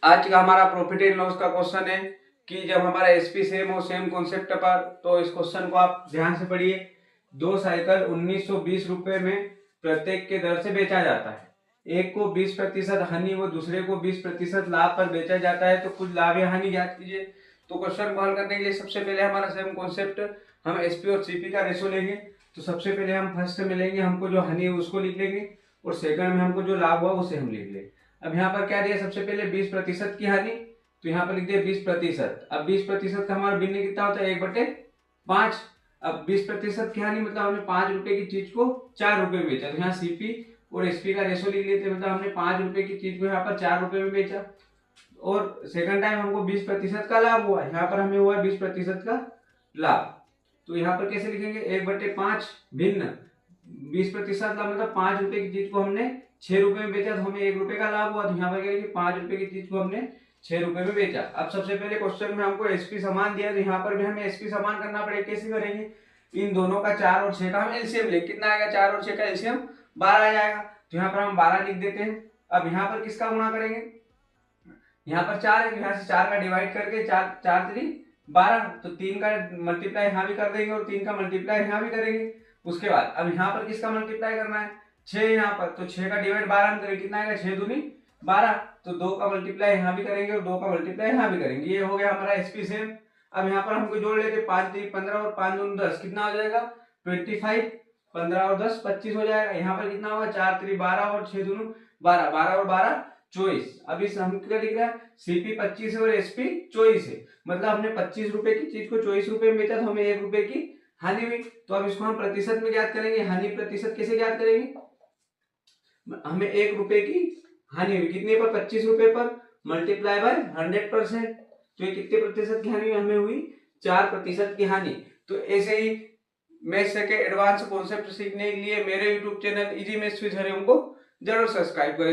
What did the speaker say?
आज का हमारा प्रॉफिट एंड लॉस का क्वेश्चन है कि जब हमारा एसपी सेम हो सेम कॉन्सेप्ट पर, तो इस क्वेश्चन को आप ध्यान से पढ़िए। दो साइकिल 1920 रुपए में प्रत्येक के दर से बेचा जाता है। एक को 20% हानि व दूसरे को 20% लाभ पर बेचा जाता है, तो कुछ लाभ या हानि ज्ञात कीजिए। तो क्वेश्चन को हल करने के लिए सबसे पहले हमारा सेम कॉन्सेप्ट, हम एसपी और सीपी का रेशो लेंगे। तो सबसे पहले हम फर्स्ट में लेंगे, हमको जो हानि है उसको लिख लेंगे, और सेकंड में हमको जो लाभ हुआ उसे हम लिख लेंगे। अब यहाँ पर क्या दिया, सबसे पहले 20% की हानि, तो यहाँ पर लिख दिया 20%। अब 20% का हमारा भिन्न कितना होता है, 1/5। अब 20% की हानि मतलब हमने 5 रुपए की चीज को 4 रुपए में बेचा, तो यहाँ सीपी और एसपी का रेशो लिख लेते हैं, मतलब हमने 5 रुपए की चीज को यहाँ पर 4 रुपए में बेचा। और सेकंड टाइम हमको 20% का लाभ हुआ, यहाँ पर हमें हुआ 20% का लाभ। तो यहाँ पर कैसे लिखेंगे, 1/5 भिन्न 20% लाभ, मतलब 5 रुपए की चीज को हमने 6 रुपए में बेचा, तो हमें 1 रुपए का लाभ हुआ। तो यहाँ पर क्या है, 5 रुपए की चीज को हमने 6 रुपए में बेचा। अब सबसे पहले क्वेश्चन में हमको एसपी समान दिया, तो यहाँ पर भी हमें एसपी समान करना पड़ेगा। कैसे करेंगे, इन दोनों का 4 और 6 का हम एलसीएम ले, कितना आएगा, 4 और 6 का एलसीएम 12 आ जाएगा। तो यहाँ पर हम 12 लिख देते हैं। अब यहाँ पर किसका गुणा करेंगे, यहाँ पर 4 है, यहाँ से 4 का डिवाइड करके 4 4 3 12, तो 3 का मल्टीप्लाई यहाँ भी कर देंगे और 3 का मल्टीप्लाई यहाँ भी करेंगे। उसके बाद अब यहाँ पर किसका मल्टीप्लाई करना है, 6 यहाँ पर, तो 6 का डिवाइड 12 में करेंगे, कितना आएगा, 6 दूनी 12, तो 2 का मल्टीप्लाई यहाँ भी करेंगे और 2 का मल्टीप्लाई यहाँ भी करेंगे। ये हो गया हमारा एसपी सेम। अब यहाँ पर हमको जोड़ लेते, 5 3 15 और 5 दूनी 10, कितना हो जाएगा 25, 15 और 10 25 हो जाएगा। यहाँ पर कितना होगा, 4 3 12 और 6 दूनी 12, 12 और 12 24। अब इस हम क्या लिख रहा है, सीपी 25 है और एसपी 24 है, मतलब हमने 25 रुपए की चीज को 24 रुपए में बेचा, तो हमें 1 रुपए की हानि हुई। तो अब इसको हम प्रतिशत में ज्ञात करेंगे। हानि प्रतिशत कैसे ज्ञात करेंगे, हमें 1 रुपए की हानि हुई, कितने पर, 25 रुपए पर, मल्टीप्लाई बाय 100%। तो ये कितने प्रतिशत की हानि हमें हुई, 4% की हानि। तो ऐसे ही मैथ्स के एडवांस कॉन्सेप्ट सीखने के लिए मेरे YouTube channel easy maths with Hariom को जरूर सब्सक्राइब करें।